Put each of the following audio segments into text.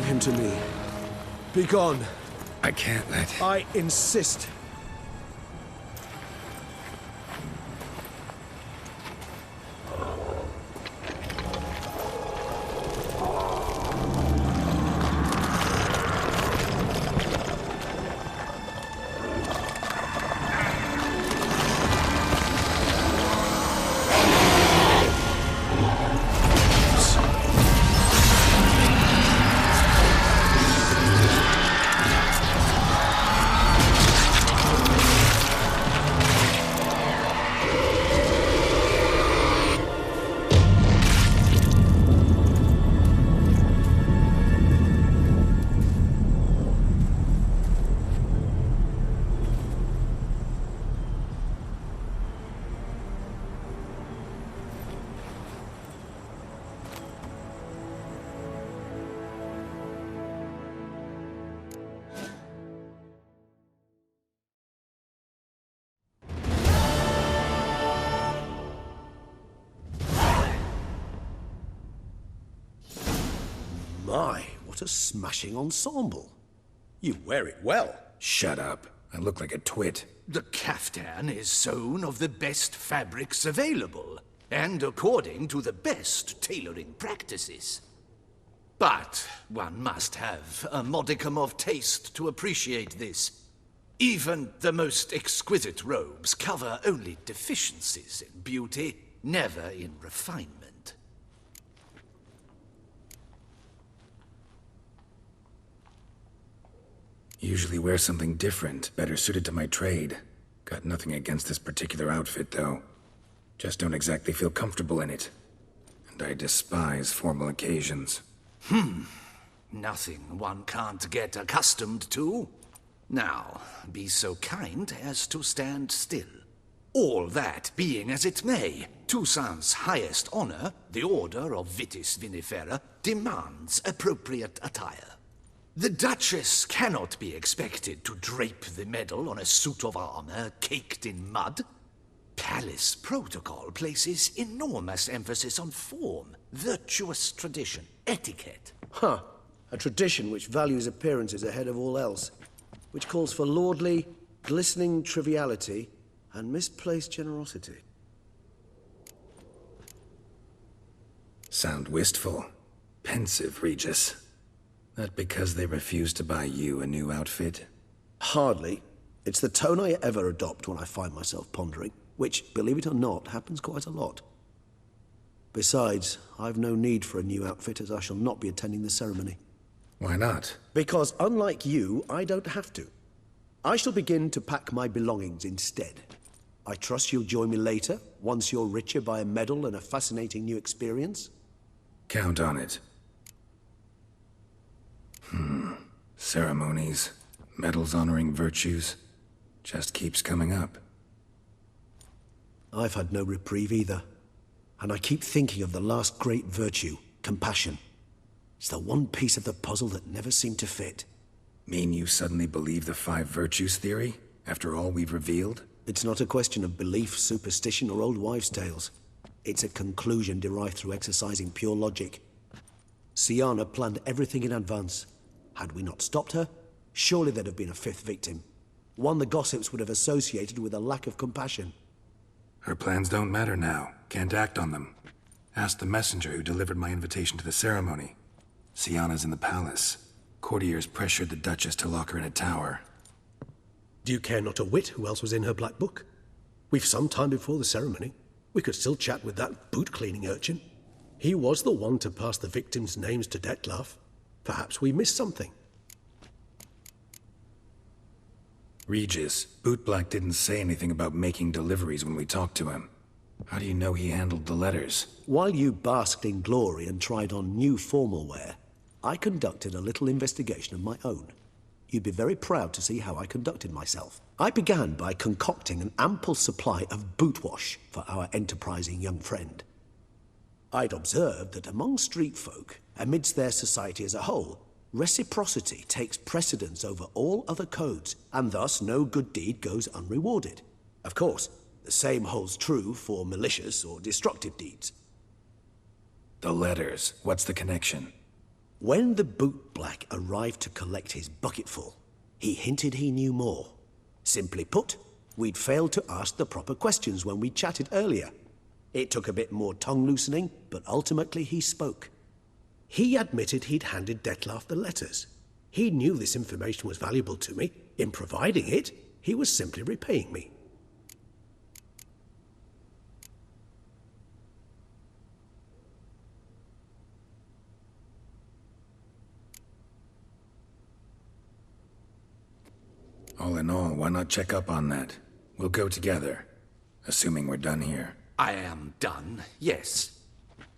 Leave him to me. Be gone. I can't let... I insist. My, what a smashing ensemble. You wear it well. Shut up. I look like a twit. The caftan is sewn of the best fabrics available, and according to the best tailoring practices. But one must have a modicum of taste to appreciate this. Even the most exquisite robes cover only deficiencies in beauty, never in refinement. Usually wear something different, better suited to my trade. Got nothing against this particular outfit, though. Just don't exactly feel comfortable in it. And I despise formal occasions. Nothing one can't get accustomed to. Now, be so kind as to stand still. All that being as it may, Toussaint's highest honor, the Order of Vitis Vinifera, demands appropriate attire. The Duchess cannot be expected to drape the medal on a suit of armor caked in mud. Palace protocol places enormous emphasis on form, virtuous tradition, etiquette. Huh. A tradition which values appearances ahead of all else. Which calls for lordly, glistening triviality and misplaced generosity. Sound wistful. Pensive, Regis. That because they refuse to buy you a new outfit? Hardly. It's the tone I ever adopt when I find myself pondering, which, believe it or not, happens quite a lot. Besides, I've no need for a new outfit as I shall not be attending the ceremony. Why not? Because unlike you, I don't have to. I shall begin to pack my belongings instead. I trust you'll join me later, once you're richer by a medal and a fascinating new experience? Count on it. Ceremonies, medals honoring virtues, just keeps coming up. I've had no reprieve either. And I keep thinking of the last great virtue, compassion. It's the one piece of the puzzle that never seemed to fit. Mean you suddenly believe the 5 virtues theory, after all we've revealed? It's not a question of belief, superstition, or old wives' tales. It's a conclusion derived through exercising pure logic. Syanna planned everything in advance. Had we not stopped her, surely there'd have been a 5th victim. One the gossips would have associated with a lack of compassion. Her plans don't matter now. Can't act on them. Ask the messenger who delivered my invitation to the ceremony. Syanna's in the palace. Courtiers pressured the Duchess to lock her in a tower. Do you care not a whit who else was in her black book? We've some time before the ceremony. We could still chat with that boot-cleaning urchin. He was the one to pass the victims' names to Dettlaff. Perhaps we missed something. Regis, Bootblack didn't say anything about making deliveries when we talked to him. How do you know he handled the letters? While you basked in glory and tried on new formal wear, I conducted a little investigation of my own. You'd be very proud to see how I conducted myself. I began by concocting an ample supply of boot wash for our enterprising young friend. I'd observed that among street folk, amidst their society as a whole, reciprocity takes precedence over all other codes, and thus no good deed goes unrewarded. Of course, the same holds true for malicious or destructive deeds. The letters, what's the connection? When the bootblack arrived to collect his bucketful, he hinted he knew more. Simply put, we'd failed to ask the proper questions when we chatted earlier. It took a bit more tongue-loosening, but ultimately he spoke. He admitted he'd handed Dettlaff the letters. He knew this information was valuable to me. In providing it, he was simply repaying me. All in all, why not check up on that? We'll go together, assuming we're done here. I am done, yes.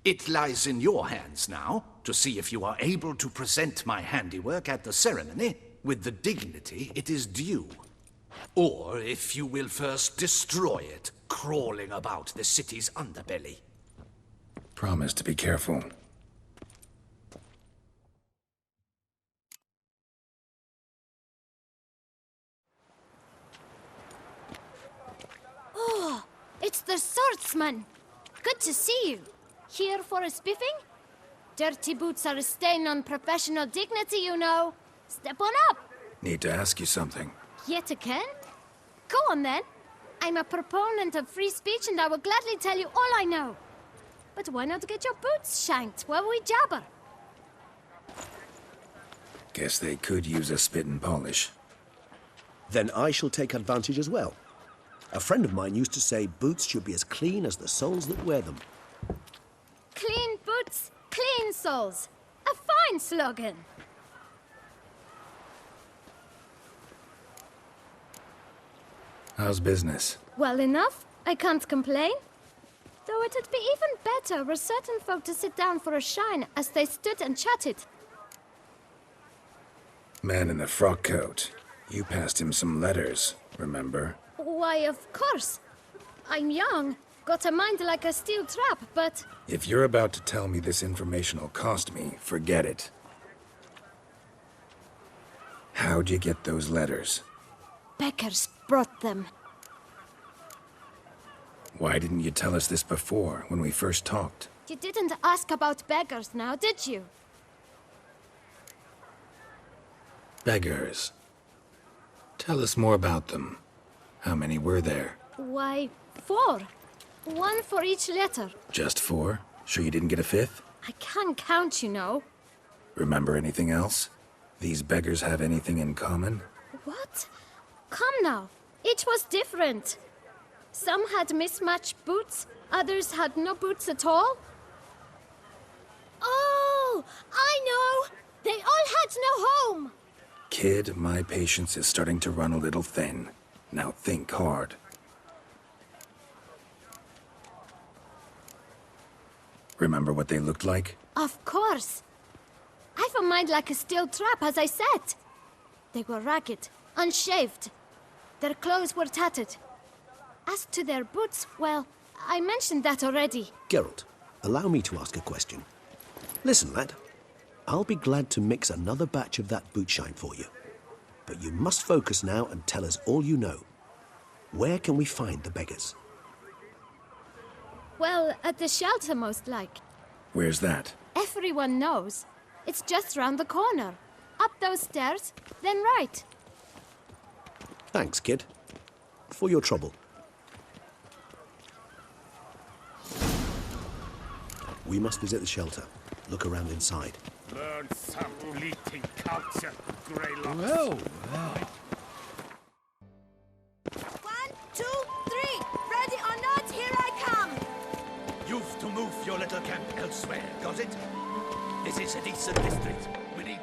It lies in your hands now to see if you are able to present my handiwork at the ceremony with the dignity it is due. Or if you will first destroy it, crawling about the city's underbelly. Promise to be careful. Oh, it's the swordsman. Good to see you. Here for a spiffing? Dirty boots are a stain on professional dignity, you know. Step on up. Need to ask you something. Yet again? Go on then. I'm a proponent of free speech and I will gladly tell you all I know. But why not get your boots shanked while we jabber? Guess they could use a spit and polish. Then I shall take advantage as well. A friend of mine used to say boots should be as clean as the soles that wear them. Clean boots, clean soles. A fine slogan. How's business? Well enough. I can't complain. Though it'd be even better were certain folk to sit down for a shine as they stood and chatted. Man in the frock coat. You passed him some letters, remember? Why, of course. I'm young, got a mind like a steel trap, but... If you're about to tell me this information will cost me, forget it. How'd you get those letters? Beggars brought them. Why didn't you tell us this before, when we first talked? You didn't ask about beggars now, did you? Beggars. Tell us more about them. How many were there? Why, 4. 1 for each letter. Just 4? Sure you didn't get a 5th? I can't count, you know. Remember anything else? These beggars have anything in common? What? Come now. Each was different. Some had mismatched boots, others had no boots at all. Oh, I know! They all had no home! Kid, my patience is starting to run a little thin. Now think hard. Remember what they looked like? Of course. I've a mind like a steel trap, as I said. They were ragged, unshaved. Their clothes were tattered. As to their boots, well, I mentioned that already. Geralt, allow me to ask a question. Listen, lad. I'll be glad to mix another batch of that boot shine for you. But you must focus now and tell us all you know. Where can we find the beggars? Well, at the shelter, most like. Where's that? Everyone knows. It's just round the corner. Up those stairs, then right. Thanks, kid. For your trouble. We must visit the shelter. Look around inside. Learn some bleating culture, Greylock. Well, 1, 2, 3. Ready or not, here I come. You've to move your little camp elsewhere, got it? This is a decent district. We need...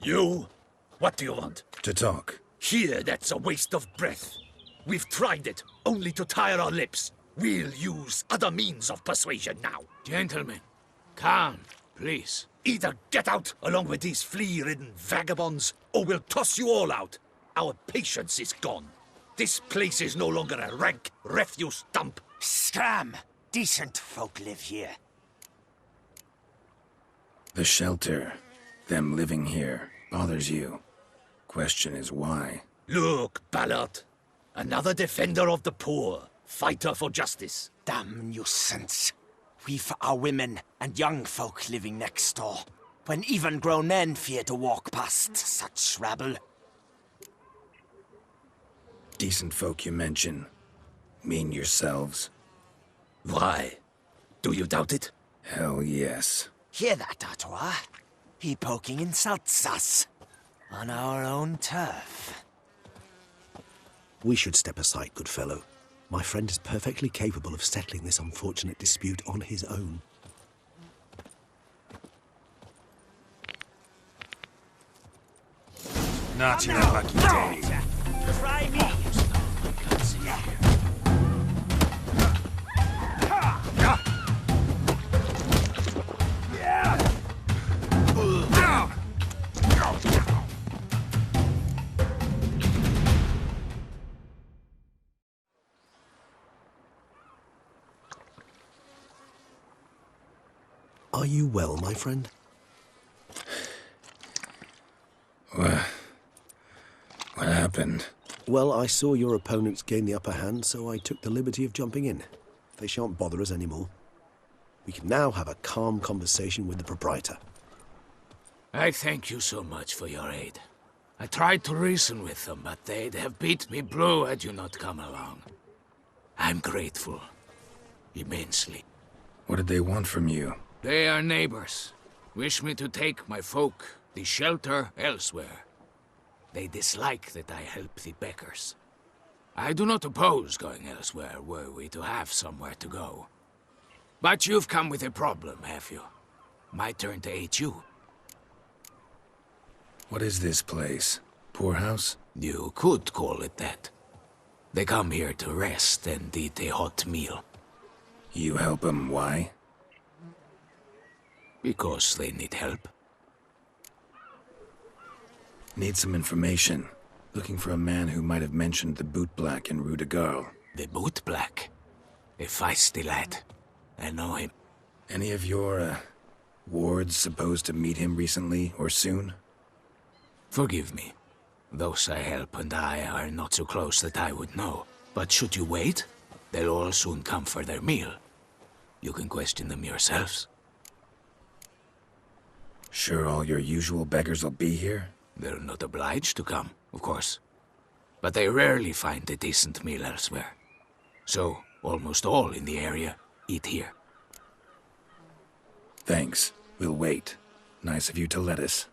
You? What do you want? To talk. Here, that's a waste of breath. We've tried it, only to tire our lips. We'll use other means of persuasion now. Gentlemen, calm, please. Either get out along with these flea-ridden vagabonds, or we'll toss you all out. Our patience is gone. This place is no longer a rank refuse dump. Scram! Decent folk live here. The shelter, them living here, bothers you. Question is why? Look, Ballard. Another defender of the poor, fighter for justice. Damn nuisance. We've our women and young folk living next door, when even grown men fear to walk past such rabble. Decent folk you mention. Mean yourselves? Why? Do you doubt it? Hell yes. Hear that, Artois? He poking insults us. On our own turf. We should step aside, good fellow. My friend is perfectly capable of settling this unfortunate dispute on his own. Not your lucky day. Try me! Are you well, my friend? What happened? Well, I saw your opponents gain the upper hand, so I took the liberty of jumping in. They shan't bother us anymore. We can now have a calm conversation with the proprietor. I thank you so much for your aid. I tried to reason with them, but they'd have beat me blue had you not come along. I'm grateful. Immensely. What did they want from you? They are neighbors. Wish me to take my folk, the shelter, elsewhere. They dislike that I help the Beckers. I do not oppose going elsewhere, were we to have somewhere to go. But you've come with a problem, have you? My turn to aid you. What is this place? Poorhouse? You could call it that. They come here to rest and eat a hot meal. You help them, why? Because they need help. Need some information. Looking for a man who might have mentioned the bootblack in Rue de Garl. The bootblack? A feisty lad. I know him. Any of your, wards supposed to meet him recently or soon? Forgive me. Those I help and I are not so close that I would know. But should you wait, they'll all soon come for their meal. You can question them yourselves. Sure all your usual beggars will be here? They're not obliged to come, of course. But they rarely find a decent meal elsewhere. So, almost all in the area eat here. Thanks. We'll wait. Nice of you to let us.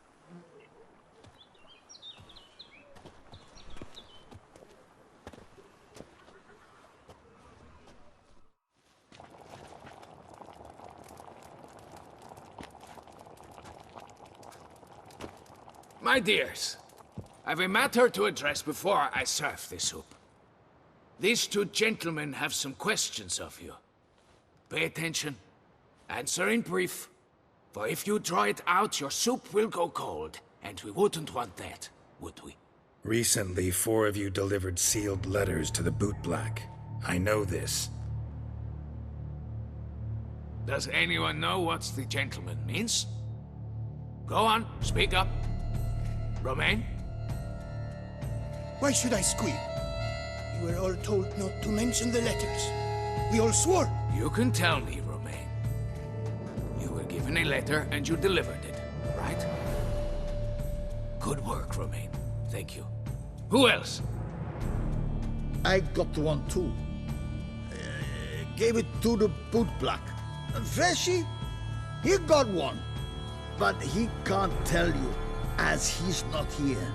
My dears, I've a matter to address before I serve the soup. These two gentlemen have some questions of you. Pay attention. Answer in brief. For if you draw it out, your soup will go cold. And we wouldn't want that, would we? Recently, 4 of you delivered sealed letters to the bootblack. I know this. Does anyone know what the gentleman means? Go on, speak up. Romain? Why should I squeal? We were all told not to mention the letters. We all swore. You can tell me, Romain. You were given a letter and you delivered it, right? Good work, Romain. Thank you. Who else? I got one too. Gave it to the bootblack. Freshy, he got one. But he can't tell you, as he's not here.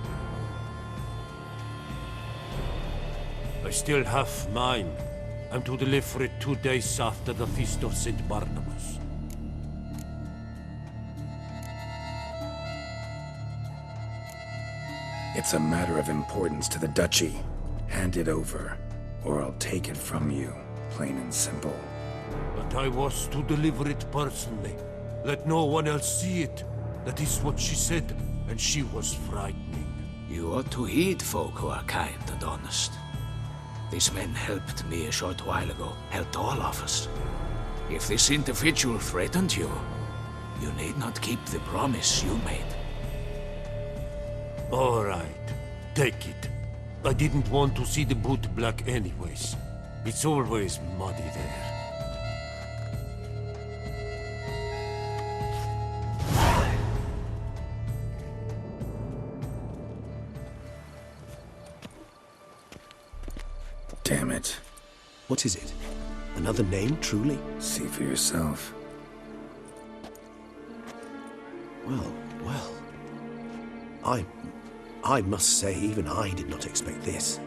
I still have mine. I'm to deliver it 2 days after the Feast of St. Barnabas. It's a matter of importance to the Duchy. Hand it over, or I'll take it from you, plain and simple. But I was to deliver it personally. Let no one else see it. That is what she said, and she was frightening. You ought to heed folk who are kind and honest. These men helped me a short while ago, helped all of us. If this individual threatened you, you need not keep the promise you made. All right, take it. I didn't want to see the bootblack anyways. It's always muddy there. Damn it. What is it? Another name, truly? See for yourself. Well. I must say, even I did not expect this.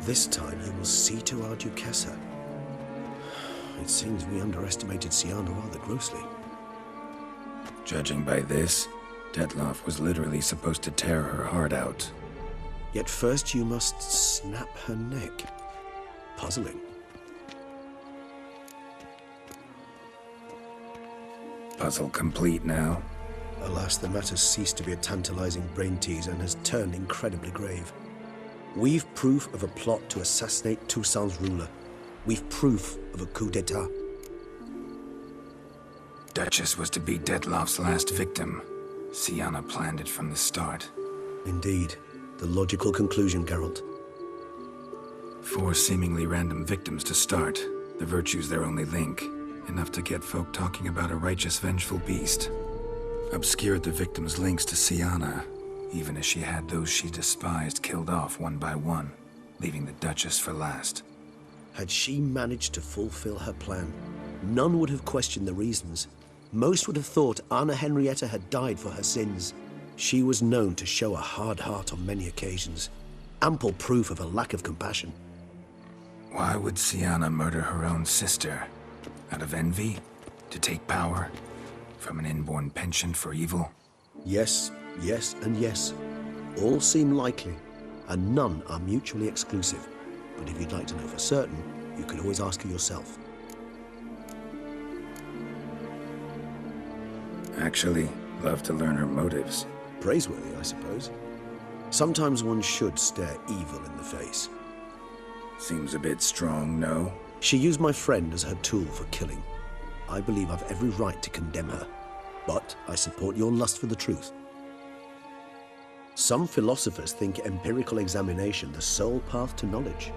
This time you will see to our Duquesa. It seems we underestimated Syanna rather grossly. Judging by this, Detloff was literally supposed to tear her heart out. Yet first you must snap her neck. Puzzling. Puzzle complete now. Alas, the matter's ceased to be a tantalizing brain teaser and has turned incredibly grave. We've proof of a plot to assassinate Toussaint's ruler. We've proof of a coup d'etat. Duchess was to be Detloff's last victim. Syanna planned it from the start. Indeed. The logical conclusion, Geralt. 4 seemingly random victims to start. The virtue's their only link. Enough to get folk talking about a righteous, vengeful beast. Obscured the victims' links to Syanna, even as she had those she despised killed off one by one, leaving the Duchess for last. Had she managed to fulfill her plan, none would have questioned the reasons. Most would have thought Anna Henrietta had died for her sins. She was known to show a hard heart on many occasions. Ample proof of a lack of compassion. Why would Syanna murder her own sister? Out of envy? To take power? From an inborn penchant for evil? Yes, yes, and yes. All seem likely, and none are mutually exclusive. But if you'd like to know for certain, you could always ask her yourself. Actually, love to learn her motives. Praiseworthy, I suppose. Sometimes one should stare evil in the face. Seems a bit strong, no? She used my friend as her tool for killing. I believe I've every right to condemn her, but I support your lust for the truth. Some philosophers think empirical examination the sole path to knowledge.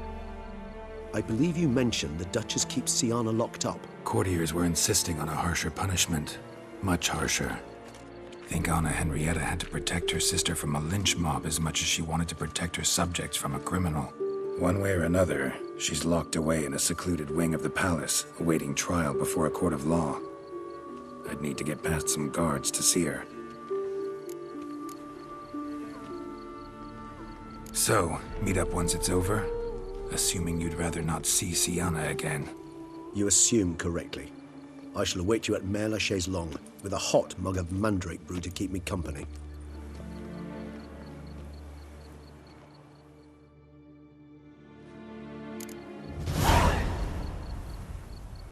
I believe you mentioned the Duchess keeps Syanna locked up. Courtiers were insisting on a harsher punishment. Much harsher. Think Anna Henrietta had to protect her sister from a lynch mob as much as she wanted to protect her subjects from a criminal. One way or another, she's locked away in a secluded wing of the palace, awaiting trial before a court of law. I'd need to get past some guards to see her. So, meet up once it's over? Assuming you'd rather not see Syanna again. You assume correctly. I shall await you at Mare la Chaise Longue, with a hot mug of mandrake brew to keep me company.